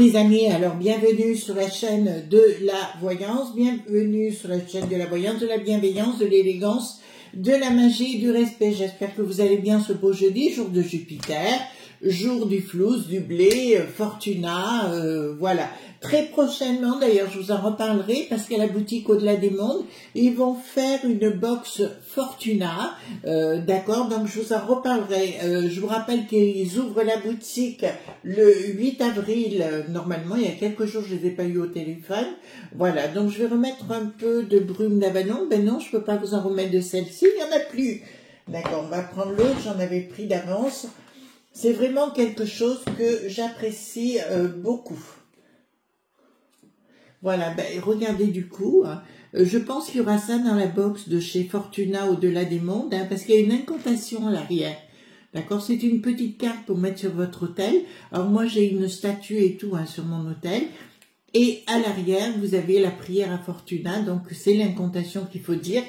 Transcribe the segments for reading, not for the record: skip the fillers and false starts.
les amis, alors bienvenue sur la chaîne de la voyance, bienvenue sur la chaîne de la voyance, de la bienveillance, de l'élégance, de la magie et du respect. J'espère que vous allez bien ce beau jeudi, jour de Jupiter, jour du flouze, du blé, Fortuna, voilà. Très prochainement, d'ailleurs, je vous en reparlerai parce qu'à la boutique Au-delà des mondes, ils vont faire une box Fortuna, d'accord, donc je vous en reparlerai. Je vous rappelle qu'ils ouvrent la boutique le 8 avril, normalement, il y a quelques jours, je ne les ai pas eu au téléphone. Voilà, donc je vais remettre un peu de brume d'Avalon. Ben non, je ne peux pas vous en remettre de celle-ci, il n'y en a plus. D'accord, on va prendre l'autre, j'en avais pris d'avance. C'est vraiment quelque chose que j'apprécie beaucoup. Voilà, ben, regardez du coup, hein, je pense qu'il y aura ça dans la box de chez Fortuna Au-delà des mondes, hein, parce qu'il y a une incantation à l'arrière. D'accord, c'est une petite carte pour mettre sur votre hôtel. Alors moi j'ai une statue et tout hein, sur mon hôtel. Et à l'arrière, vous avez la prière à Fortuna, donc c'est l'incantation qu'il faut dire.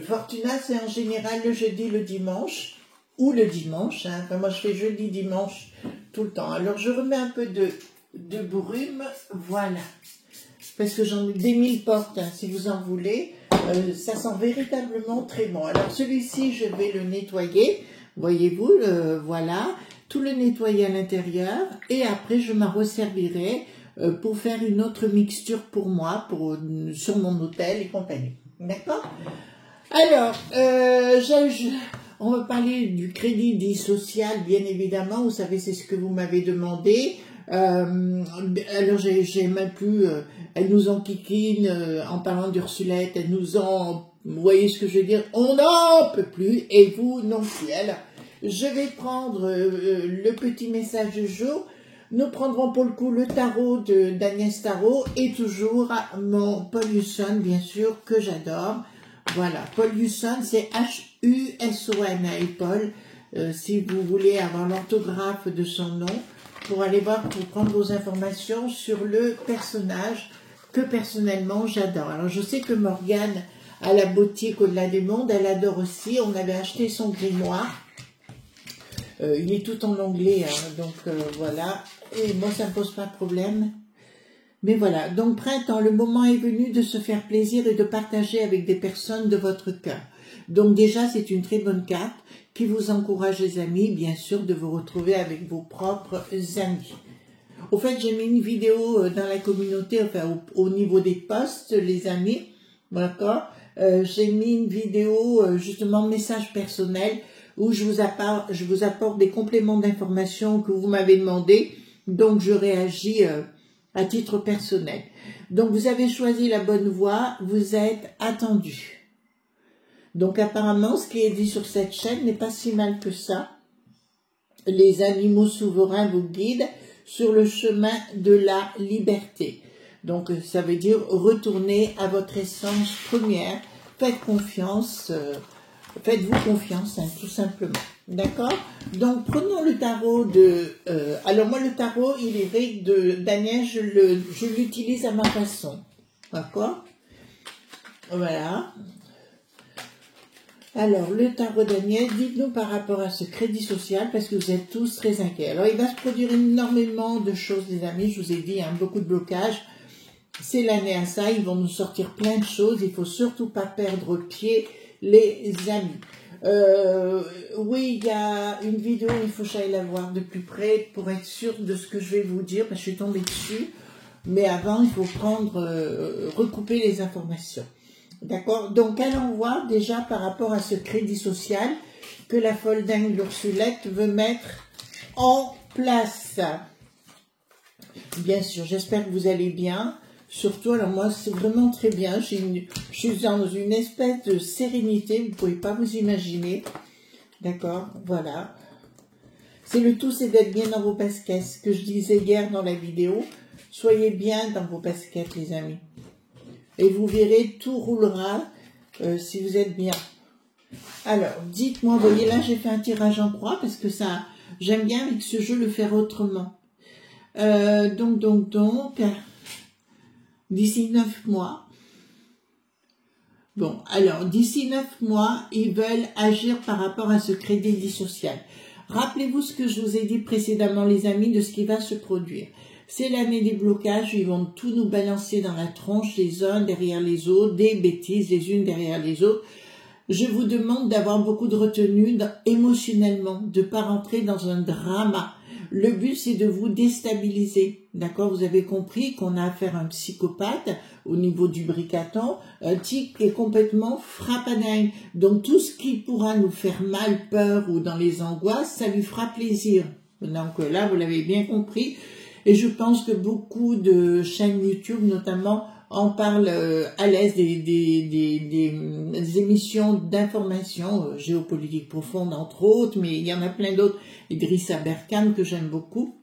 Fortuna, c'est en général le jeudi, le dimanche, ou le dimanche. Hein. Enfin, moi je fais jeudi, dimanche, tout le temps. Alors je remets un peu de brume, voilà. Parce que j'en ai des 1000 portes, hein, si vous en voulez. Ça sent véritablement très bon. Alors celui-ci, je vais le nettoyer. Voyez-vous, voilà. Tout le nettoyer à l'intérieur. Et après, je m'en resservirai pour faire une autre mixture pour moi, sur mon hôtel et compagnie. D'accord? Alors, on va parler du crédit dit social, bien évidemment. Vous savez, c'est ce que vous m'avez demandé. Alors j'ai même plus, elles nous enquiquinent en parlant d'Ursulette, elles nous en, vous voyez ce que je veux dire, on n'en peut plus et vous non plus. Alors je vais prendre le petit message du jour. Nous prendrons pour le coup le tarot d'Agnès Tarot et toujours mon Paul Husson, bien sûr, que j'adore. Voilà, Paul Husson, c'est H-U-S-O-N, et Paul, si vous voulez avoir l'orthographe de son nom, pour aller voir, pour prendre vos informations sur le personnage que personnellement j'adore. Alors je sais que Morgane, à la boutique Au-delà des mondes, elle adore aussi. On avait acheté son grimoire. Il est tout en anglais, hein, donc voilà. Et moi, ça ne me pose pas de problème. Mais voilà, donc printemps, le moment est venu de se faire plaisir et de partager avec des personnes de votre cœur. Donc déjà, c'est une très bonne carte qui vous encourage, les amis, bien sûr, de vous retrouver avec vos propres amis. Au fait, j'ai mis une vidéo dans la communauté, enfin au niveau des posts, les amis, d'accord. J'ai mis une vidéo, justement, message personnel, où je vous apporte des compléments d'informations que vous m'avez demandé, donc je réagis à titre personnel. Donc vous avez choisi la bonne voie, vous êtes attendu. Donc apparemment, ce qui est dit sur cette chaîne n'est pas si mal que ça. Les animaux souverains vous guident sur le chemin de la liberté. Donc ça veut dire retourner à votre essence première. Faites confiance, faites-vous confiance, hein, tout simplement. D'accord? Donc prenons le tarot alors moi le tarot, il est vrai d'Agnès, je l'utilise à ma façon. D'accord? Voilà. Alors, le tarot d'Agnès, dites-nous par rapport à ce crédit social, parce que vous êtes tous très inquiets. Alors, il va se produire énormément de choses, les amis, je vous ai dit, hein, beaucoup de blocages. C'est l'année à ça, ils vont nous sortir plein de choses, il faut surtout pas perdre pied, les amis. Oui, il y a une vidéo, il faut que j'aille la voir de plus près pour être sûr de ce que je vais vous dire, parce que je suis tombée dessus. Mais avant, il faut recouper les informations. D'accord? Donc, allons voir déjà par rapport à ce crédit social que la folle dingue l'Ursulette veut mettre en place. Bien sûr, j'espère que vous allez bien. Surtout, alors moi, c'est vraiment très bien. Je suis dans une espèce de sérénité, vous ne pouvez pas vous imaginer. D'accord? Voilà. C'est le tout, c'est d'être bien dans vos baskets. Ce que je disais hier dans la vidéo, soyez bien dans vos baskets, les amis. Et vous verrez, tout roulera si vous êtes bien. Alors, dites-moi, vous voyez là, j'ai fait un tirage en croix parce que ça, j'aime bien avec ce jeu le faire autrement. Donc, d'ici 9 mois. Bon, alors, d'ici 9 mois, ils veulent agir par rapport à ce crédit dit social. Rappelez-vous ce que je vous ai dit précédemment, les amis, de ce qui va se produire. C'est l'année des blocages, ils vont tout nous balancer dans la tronche les uns derrière les autres, des bêtises les unes derrière les autres. Je vous demande d'avoir beaucoup de retenue émotionnellement, de ne pas rentrer dans un drama. Le but, c'est de vous déstabiliser. D'accord? Vous avez compris qu'on a affaire à un psychopathe au niveau du bricaton, un type qui est complètement frappadingue. Donc, tout ce qui pourra nous faire mal, peur ou dans les angoisses, ça lui fera plaisir. Donc là, vous l'avez bien compris. Et je pense que beaucoup de chaînes YouTube, notamment, en parlent à l'aise des émissions d'information géopolitique profonde, entre autres, mais il y en a plein d'autres. Idrissa Berkane, que j'aime beaucoup.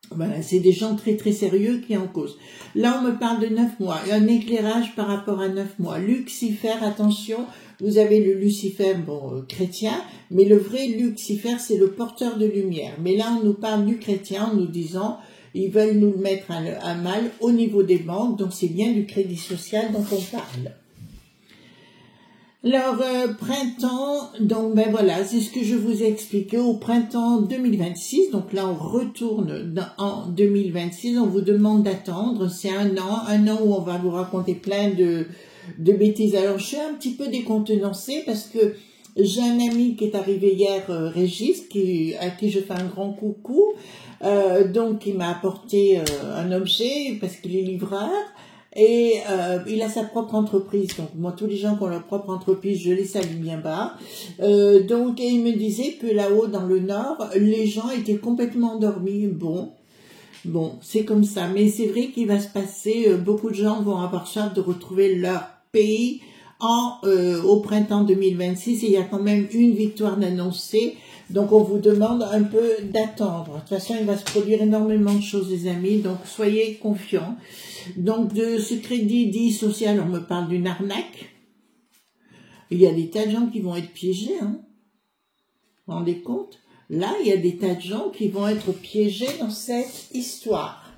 Voilà, c'est des gens très très sérieux qui en causent. Là, on me parle de 9 mois. Un éclairage par rapport à 9 mois. Lucifer, attention, vous avez le Lucifer, bon, chrétien, mais le vrai Lucifer, c'est le porteur de lumière. Mais là, on nous parle du chrétien en nous disant, ils veulent nous le mettre à mal au niveau des banques, donc c'est bien du crédit social dont on parle. Alors, printemps, donc ben voilà, c'est ce que je vous ai expliqué au printemps 2026. Donc là, on retourne en 2026. On vous demande d'attendre. C'est un an où on va vous raconter plein de bêtises. Alors, je suis un petit peu décontenancée parce que j'ai un ami qui est arrivé hier, Régis, à qui je fais un grand coucou. Donc, il m'a apporté un objet parce qu'il est livreur. Et il a sa propre entreprise. Donc moi, tous les gens qui ont leur propre entreprise, je les salue bien bas. Donc et il me disait que là-haut dans le nord, les gens étaient complètement endormis. Bon, c'est comme ça. Mais c'est vrai qu'il va se passer, beaucoup de gens vont avoir soif de retrouver leur pays au printemps 2026. Et il y a quand même une victoire d'annoncer. Donc on vous demande un peu d'attendre. De toute façon, il va se produire énormément de choses, les amis. Donc soyez confiants. Donc, de ce crédit dit social, on me parle d'une arnaque. Il y a des tas de gens qui vont être piégés, hein. Vous vous rendez compte? Là, il y a des tas de gens qui vont être piégés dans cette histoire.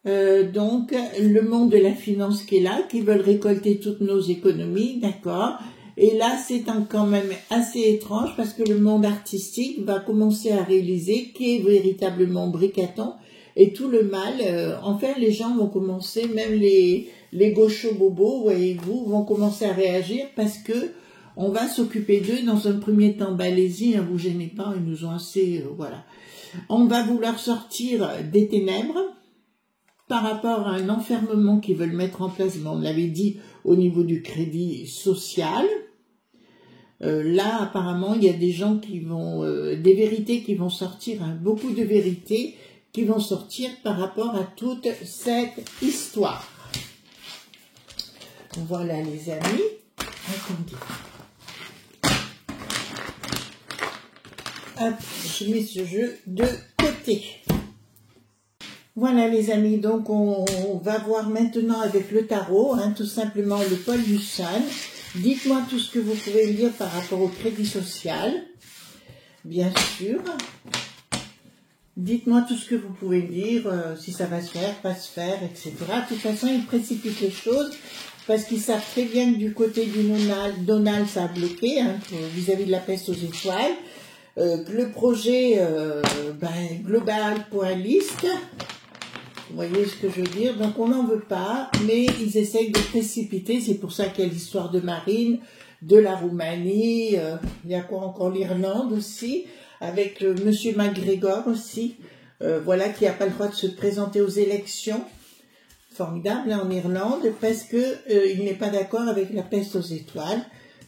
Donc, le monde de la finance qui est là, qui veulent récolter toutes nos économies, d'accord? Et là, c'est quand même assez étrange parce que le monde artistique va commencer à réaliser qui est véritablement bricaton. Et tout le mal, enfin les gens vont commencer, même les gauchos bobos, voyez-vous, vont commencer à réagir parce que on va s'occuper d'eux dans un premier temps. Ben, allez-y, hein, vous gênez pas, ils nous ont assez, voilà. On va vouloir sortir des ténèbres par rapport à un enfermement qu'ils veulent mettre en place. Ben, on l'avait dit au niveau du crédit social. Là, apparemment, il y a des gens qui vont, des vérités qui vont sortir, hein, beaucoup de vérités qui vont sortir par rapport à toute cette histoire. Voilà les amis. Attendez. Hop, je mets ce jeu de côté. Voilà les amis, donc on va voir maintenant avec le tarot, hein, tout simplement le Paul du Sun. Dites-moi tout ce que vous pouvez me dire par rapport au crédit social, bien sûr. Dites-moi tout ce que vous pouvez dire, si ça va se faire, pas se faire, etc. De toute façon, ils précipitent les choses parce qu'ils savent très bien que du côté du Donald, ça a bloqué, hein, vis-à-vis de la peste aux étoiles. Que le projet global.list, vous voyez ce que je veux dire, donc on n'en veut pas, mais ils essayent de précipiter, c'est pour ça qu'il y a l'histoire de Marine, de la Roumanie, il y a quoi encore, l'Irlande aussi, avec monsieur McGregor aussi, voilà, qui n'a pas le droit de se présenter aux élections, formidable, hein, en Irlande, parce que il n'est pas d'accord avec la peste aux étoiles,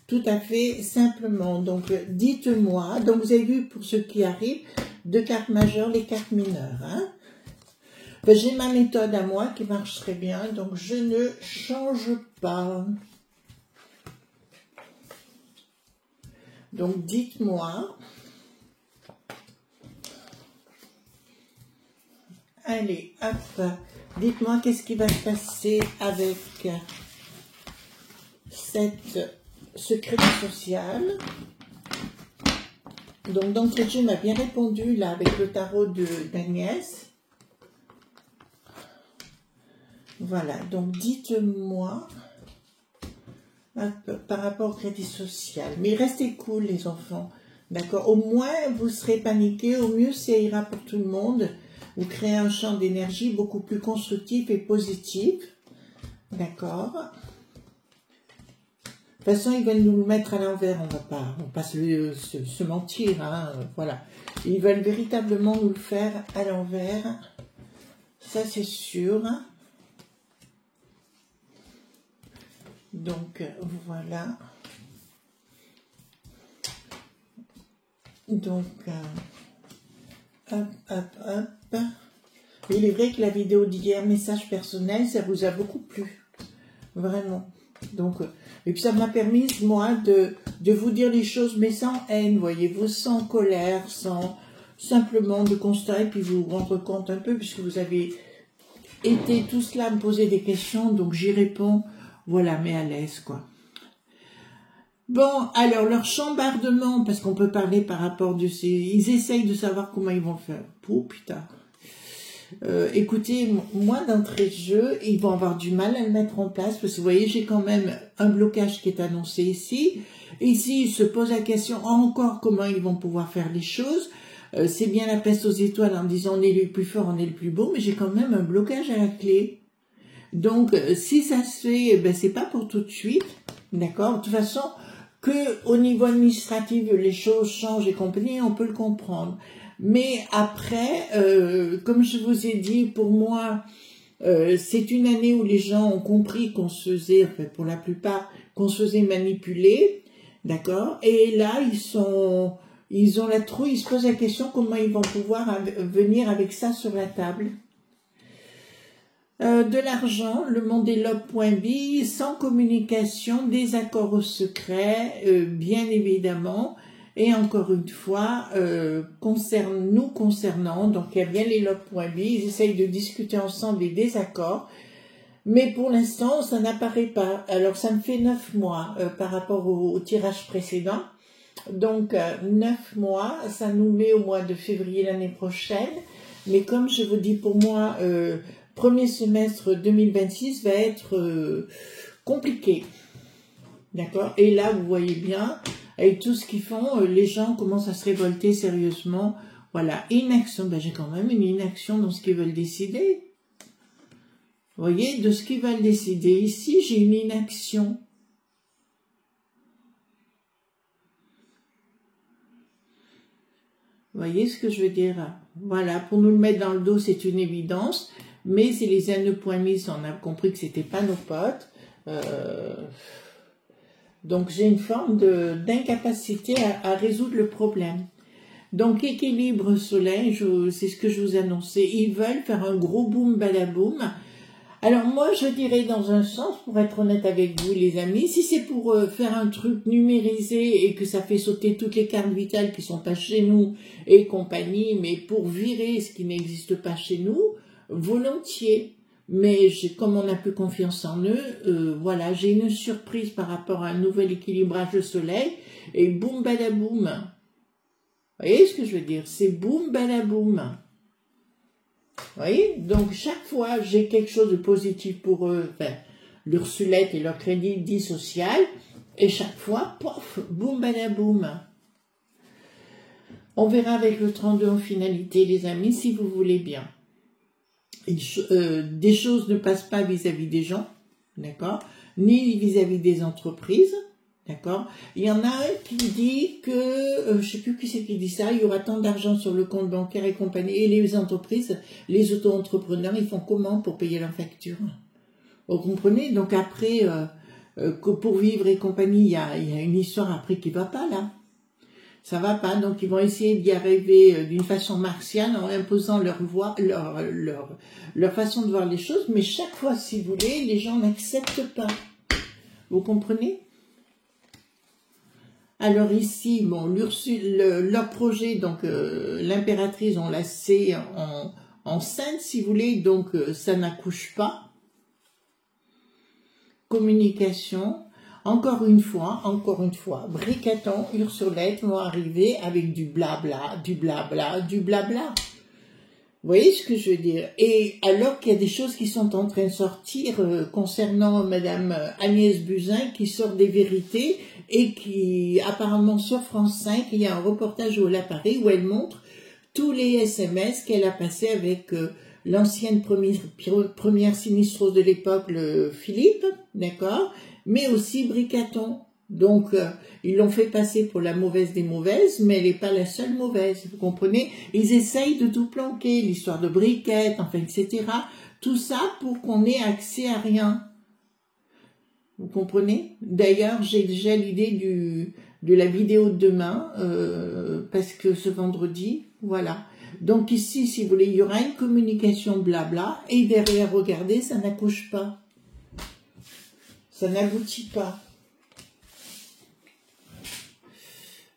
tout à fait simplement. Donc, dites-moi, donc vous avez vu pour ceux qui arrivent, 2 cartes majeures, les cartes mineures, hein. Ben, j'ai ma méthode à moi qui marche très bien, donc je ne change pas. Donc, dites-moi. Allez, hop. Dites-moi qu'est-ce qui va se passer avec ce crédit social. Donc, d'entrée de jeu m'a bien répondu, là, avec le tarot d'Agnès. Voilà, donc dites-moi par rapport au crédit social. Mais restez cool, les enfants. D'accord? Au moins, vous serez paniqués. Au mieux, ça ira pour tout le monde. Vous créez un champ d'énergie beaucoup plus constructif et positif. D'accord. De toute façon, ils veulent nous le mettre à l'envers, on va pas se mentir, hein, voilà. Ils veulent véritablement nous le faire à l'envers, ça c'est sûr. Donc, voilà. Donc, hop, hop, hop. Il est vrai que la vidéo d'hier, message personnel, ça vous a beaucoup plu, vraiment. Donc, et puis ça m'a permis, moi, de vous dire les choses, mais sans haine, voyez-vous, sans colère, sans simplement de constat, et puis vous rendre compte un peu, puisque vous avez été tous là à me poser des questions, donc j'y réponds, voilà, mais à l'aise, quoi. Bon, alors, leur chambardement, parce qu'on peut parler par rapport de ces... Ils essayent de savoir comment ils vont le faire. Oh, putain. Écoutez, moi d'entrée de jeu, ils vont avoir du mal à le mettre en place parce que vous voyez, j'ai quand même un blocage qui est annoncé ici. Ici, ils se posent la question encore comment ils vont pouvoir faire les choses. C'est bien la peste aux étoiles en disant on est les plus forts, on est le plus beau, mais j'ai quand même un blocage à la clé. Donc, si ça se fait, ben, c'est pas pour tout de suite, d'accord. De toute façon, que au niveau administratif, les choses changent et compagnie, on peut le comprendre. Mais après, comme je vous ai dit, pour moi, c'est une année où les gens ont compris qu'on se faisait, enfin, pour la plupart, qu'on se faisait manipuler, d'accord. Et là, ils ont la trouille, ils se posent la question comment ils vont pouvoir venir avec ça sur la table. De l'argent, le mondelope.bi, sans communication, des accords au secret, bien évidemment. Et encore une fois, nous concernant, donc il y a bien les lob.bi, ils essayent de discuter ensemble des désaccords, mais pour l'instant, ça n'apparaît pas. Alors ça me fait 9 mois par rapport au tirage précédent. Donc 9 mois, ça nous met au mois de février l'année prochaine. Mais comme je vous dis, pour moi, premier semestre 2026 va être compliqué. D'accord. Et là, vous voyez bien, avec tout ce qu'ils font, les gens commencent à se révolter sérieusement. Voilà, inaction. Ben, j'ai quand même une inaction dans ce qu'ils veulent décider. Vous voyez, de ce qu'ils veulent décider. Ici, j'ai une inaction. Vous voyez ce que je veux dire? Voilà, pour nous le mettre dans le dos, c'est une évidence. Mais c'est les NE.mis, on a compris que c'était pas nos potes. Donc, j'ai une forme d'incapacité à résoudre le problème. Donc, équilibre soleil, c'est ce que je vous annonçais. Ils veulent faire un gros boom balaboum. Alors, moi, je dirais dans un sens, pour être honnête avec vous, les amis, si c'est pour faire un truc numérisé et que ça fait sauter toutes les cartes vitales qui sont pas chez nous et compagnie, mais pour virer ce qui n'existe pas chez nous, volontiers. Mais comme on n'a plus confiance en eux, voilà, j'ai une surprise par rapport à un nouvel équilibrage de soleil, et boum badaboum. Vous voyez ce que je veux dire? C'est boum badaboum. Vous voyez? Donc chaque fois, j'ai quelque chose de positif pour eux, enfin, l'Ursulette et leur crédit dit social, et chaque fois, pof, boum badaboum. On verra avec le 32 en finalité, les amis, si vous voulez bien. Des choses ne passent pas vis-à-vis des gens, d'accord, ni vis-à-vis des entreprises, d'accord. Il y en a un qui dit que, je sais plus qui c'est qui dit ça, il y aura tant d'argent sur le compte bancaire et compagnie, et les entreprises, les auto-entrepreneurs, ils font comment pour payer leurs factures? Vous comprenez? Donc après, pour vivre et compagnie, il y a une histoire après qui va pas là. Ça va pas, donc ils vont essayer d'y arriver d'une façon martiale en imposant leur façon de voir les choses, mais chaque fois, si vous voulez, les gens n'acceptent pas. Vous comprenez? Alors ici, bon, leur projet, donc l'impératrice, on la sait enceinte, si vous voulez, donc ça n'accouche pas. Communication. Encore une fois, Bricaton, Ursulette vont arriver avec du blabla, du blabla, du blabla. Vous voyez ce que je veux dire? Et alors qu'il y a des choses qui sont en train de sortir concernant Madame Agnès Buzyn, qui sort des vérités, et qui, apparemment sur France 5, il y a un reportage où elle apparaît, où elle montre tous les SMS qu'elle a passés avec l'ancienne première sinistrose de l'époque, le Philippe, d'accord, mais aussi Bricaton. Donc, ils l'ont fait passer pour la mauvaise des mauvaises, mais elle n'est pas la seule mauvaise, vous comprenez? Ils essayent de tout planquer, l'histoire de Briquette, enfin, etc. Tout ça pour qu'on ait accès à rien. Vous comprenez? D'ailleurs, j'ai déjà l'idée de la vidéo de demain, parce que ce vendredi, voilà. Donc ici, si vous voulez, il y aura une communication blabla, et derrière, regardez, ça n'accouche pas. Ça n'aboutit pas.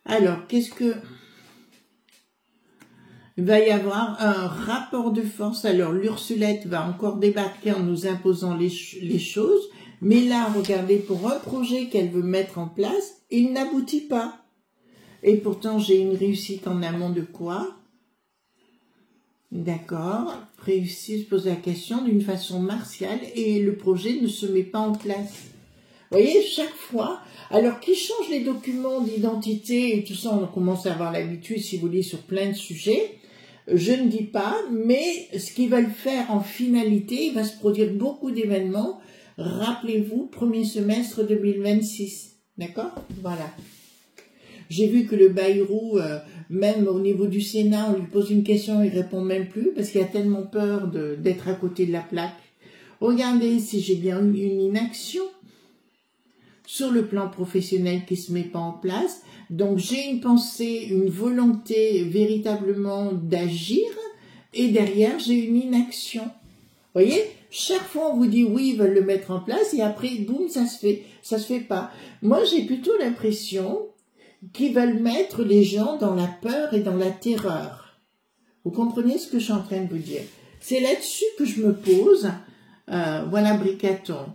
Alors, qu'est-ce que... Il va y avoir un rapport de force. Alors, l'Ursulette va encore débarquer en nous imposant les choses. Mais là, regardez, pour un projet qu'elle veut mettre en place, il n'aboutit pas. Et pourtant, j'ai une réussite en amont de quoi? D'accord. Réussir, se poser la question d'une façon martiale et le projet ne se met pas en place. Vous voyez, chaque fois, alors qu'ils changent les documents d'identité et tout ça, on commence à avoir l'habitude, si vous voulez, sur plein de sujets. Je ne dis pas, mais ce qu'ils veulent faire en finalité, il va se produire beaucoup d'événements. Rappelez-vous, premier semestre 2026. D'accord? Voilà. J'ai vu que le Bayrou, même au niveau du Sénat, on lui pose une question, il répond même plus, parce qu'il a tellement peur d'être à côté de la plaque. Regardez si j'ai bien eu une inaction sur le plan professionnel qui se met pas en place. Donc j'ai une pensée, une volonté véritablement d'agir, et derrière j'ai une inaction. Vous voyez, chaque fois on vous dit oui, ils veulent le mettre en place, et après boum, ça se fait pas. Moi j'ai plutôt l'impression qu'ils veulent mettre les gens dans la peur et dans la terreur. Vous comprenez ce que je suis en train de vous dire? C'est là-dessus que je me pose. Voilà Bricaton.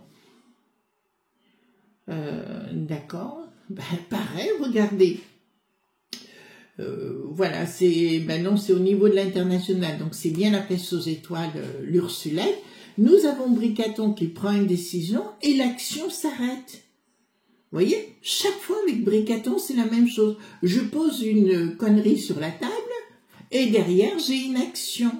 D'accord. Ben, pareil, regardez. Voilà, non, c'est au niveau de l'international, donc c'est bien la peste aux étoiles, l'Ursulette. Nous avons Bricaton qui prend une décision et l'action s'arrête. Vous voyez, chaque fois avec Bricaton, c'est la même chose. Je pose une connerie sur la table et derrière, j'ai une action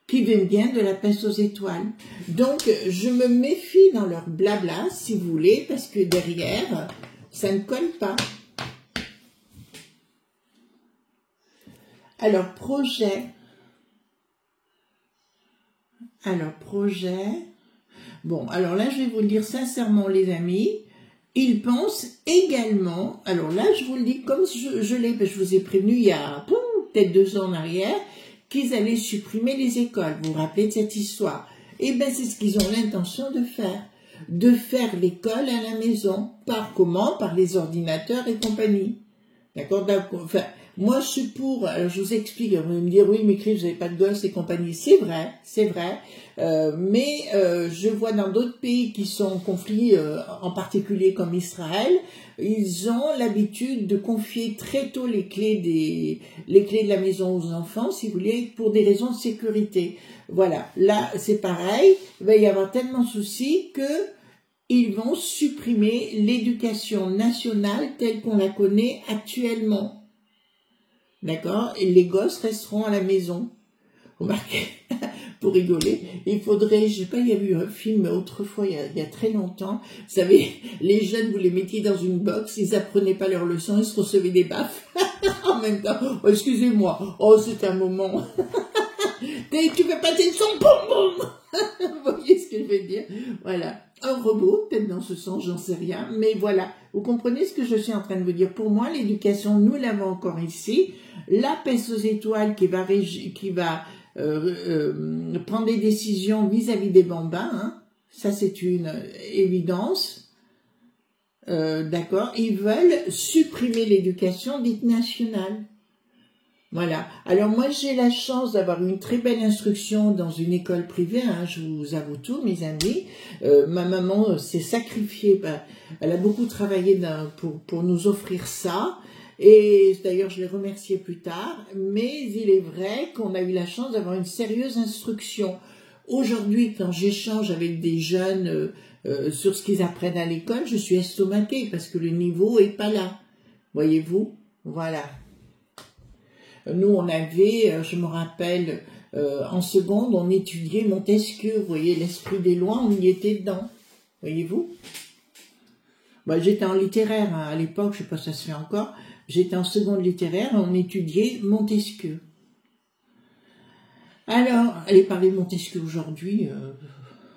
qui vient bien de la peste aux étoiles. Donc, je me méfie dans leur blabla, si vous voulez, parce que derrière, ça ne colle pas. Alors, projet. Bon, alors là, je vais vous le dire sincèrement, les amis. Ils pensent également, alors là, je vous le dis comme je l'ai, je vous ai prévenu il y a peut-être 2 ans en arrière, qu'ils allaient supprimer les écoles. Vous vous rappelez de cette histoire? Eh bien, c'est ce qu'ils ont l'intention de faire. De faire l'école à la maison. Par comment? Par les ordinateurs et compagnie. D'accord? Enfin, moi, je suis pour, alors je vous explique, vous allez me dire, oui, mais Chris, vous n'avez pas de gosses et compagnie. C'est vrai, mais je vois dans d'autres pays qui sont en conflit, en particulier comme Israël, ils ont l'habitude de confier très tôt les clés de la maison aux enfants, si vous voulez, pour des raisons de sécurité. Voilà, là, c'est pareil, il va y avoir tellement de soucis que ils vont supprimer l'éducation nationale telle qu'on la connaît actuellement. D'accord? Et les gosses resteront à la maison. Remarquez, pour rigoler, il faudrait, je sais pas, il y a eu un film autrefois, il y a très longtemps, vous savez, les jeunes, vous les mettiez dans une box, ils apprenaient pas leurs leçons, ils se recevaient des baffes en même temps. Oh, excusez-moi, oh, c'est un moment. Tu veux passer le son, boum, boum. Vous voyez ce que je veux dire? Voilà. Un robot, peut-être dans ce sens, j'en sais rien, mais voilà. Vous comprenez ce que je suis en train de vous dire? Pour moi, l'éducation, nous l'avons encore ici. La peste aux étoiles qui va prendre des décisions vis-à-vis des bambins, hein. Ça c'est une évidence. D'accord? Ils veulent supprimer l'éducation dite nationale. Voilà. Alors moi j'ai la chance d'avoir une très belle instruction dans une école privée, hein, je vous avoue tout, mes amis. Ma maman s'est sacrifiée, elle a beaucoup travaillé pour nous offrir ça. Et d'ailleurs je l'ai remerciée plus tard, mais il est vrai qu'on a eu la chance d'avoir une sérieuse instruction. Aujourd'hui, quand j'échange avec des jeunes sur ce qu'ils apprennent à l'école, je suis estomaquée parce que le niveau est pas là. Voyez-vous? Voilà. Nous, on avait, je me rappelle, en seconde, on étudiait Montesquieu, vous voyez, l'esprit des lois, on y était dedans, voyez-vous. Bah, j'étais en littéraire, hein, à l'époque, je sais pas si ça se fait encore, j'étais en seconde littéraire, on étudiait Montesquieu. Alors, allez parler de Montesquieu aujourd'hui,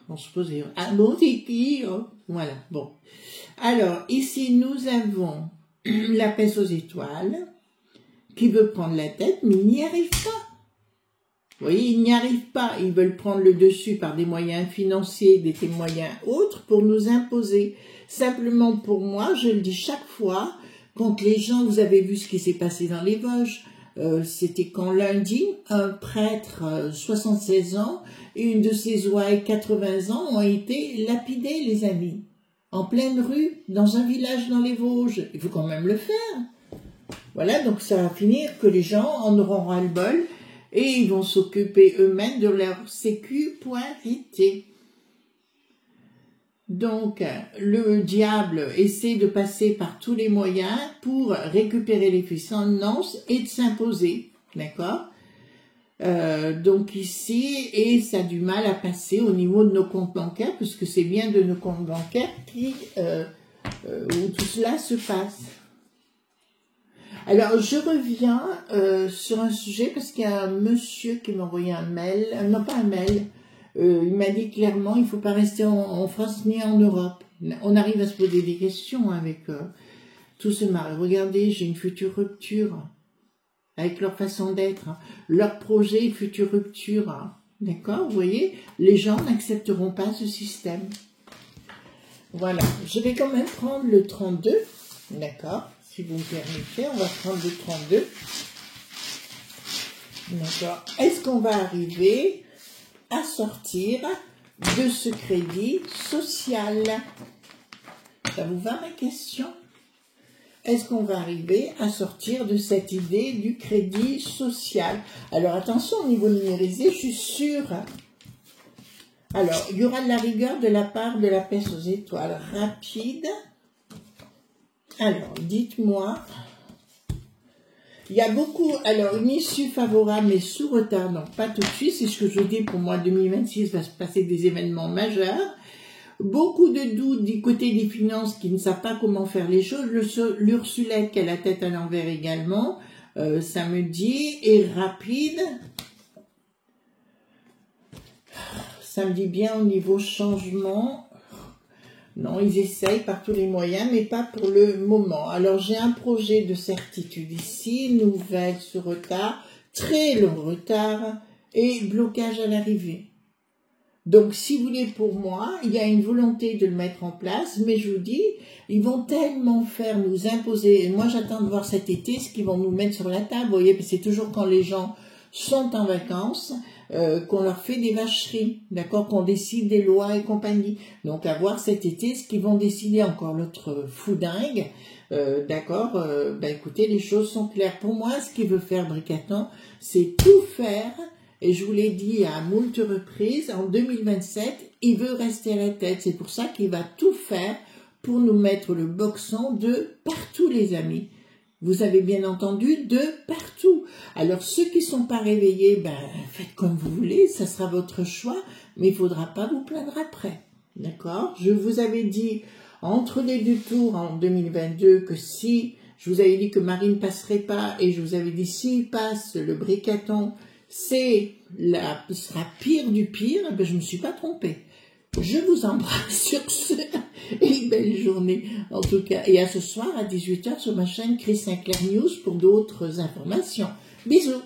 on se posait, ah bon, c'est qui, oh, voilà, bon. Alors, ici, nous avons la peste aux étoiles, qui veut prendre la tête, mais il n'y arrive pas. Vous voyez, ils n'y arrivent pas. Ils veulent prendre le dessus par des moyens financiers, des moyens autres pour nous imposer. Simplement pour moi, je le dis chaque fois, quand les gens, vous avez vu ce qui s'est passé dans les Vosges, c'était quand lundi, un prêtre 76 ans et une de ses ouailles 80 ans ont été lapidés, les amis, en pleine rue, dans un village dans les Vosges. Il faut quand même le faire. Voilà, donc ça va finir que les gens en auront ras-le-bol et ils vont s'occuper eux-mêmes de leur sécurité. Donc, le diable essaie de passer par tous les moyens pour récupérer les puissances et de s'imposer, d'accord? Donc ici, et ça a du mal à passer au niveau de nos comptes bancaires, puisque c'est bien de nos comptes bancaires où tout cela se passe. Alors, je reviens sur un sujet parce qu'il y a un monsieur qui m'a envoyé un mail, non pas un mail, il m'a dit clairement, il ne faut pas rester en France ni en Europe. On arrive à se poser des questions avec tout ce mal. Regardez, j'ai une future rupture avec leur façon d'être, leur projet, future rupture. D'accord, vous voyez, les gens n'accepteront pas ce système. Voilà, je vais quand même prendre le 32, d'accord. Si vous me permettez, on va prendre le 32. D'accord. Est-ce qu'on va arriver à sortir de ce crédit social? Ça vous va ma question? Est-ce qu'on va arriver à sortir de cette idée du crédit social? Alors attention, au niveau numérisé, je suis sûre. Alors, il y aura de la rigueur de la part de la peste aux étoiles. Rapide. Alors, dites-moi, il y a beaucoup, alors une issue favorable mais sous retard, donc pas tout de suite, c'est ce que je dis pour moi, 2026 va se passer des événements majeurs. Beaucoup de doutes du côté des finances qui ne savent pas comment faire les choses, l'Ursulette qui a la tête à l'envers également, samedi, et rapide. Ça me dit bien au niveau changement. Non, ils essayent par tous les moyens, mais pas pour le moment. Alors, j'ai un projet de certitude ici, nouvelle sur retard, très long retard et blocage à l'arrivée. Donc, si vous voulez, pour moi, il y a une volonté de le mettre en place, mais je vous dis, ils vont tellement faire nous imposer. Et moi, j'attends de voir cet été ce qu'ils vont nous mettre sur la table. Vous voyez, c'est toujours quand les gens sont en vacances, qu'on leur fait des vacheries, d'accord, qu'on décide des lois et compagnie. Donc à voir cet été ce qu'ils vont décider, encore l'autre fou dingue, d'accord, écoutez, les choses sont claires. Pour moi, ce qu'il veut faire Bricaton, c'est tout faire, et je vous l'ai dit à moult reprises, en 2027, il veut rester à la tête. C'est pour ça qu'il va tout faire pour nous mettre le boxon de partout, les amis. Vous avez bien entendu, de partout. Alors, ceux qui ne sont pas réveillés, faites comme vous voulez, ça sera votre choix, mais il ne faudra pas vous plaindre après. D'accord? Je vous avais dit, entre les deux tours en 2022, que si, je vous avais dit que Marie ne passerait pas, et je vous avais dit, s'il passe, le Bricaton, sera pire du pire, je ne me suis pas trompée. Je vous embrasse sur ce et belle journée en tout cas. Et à ce soir à 18 h sur ma chaîne Chris Sinclair News pour d'autres informations. Bisous.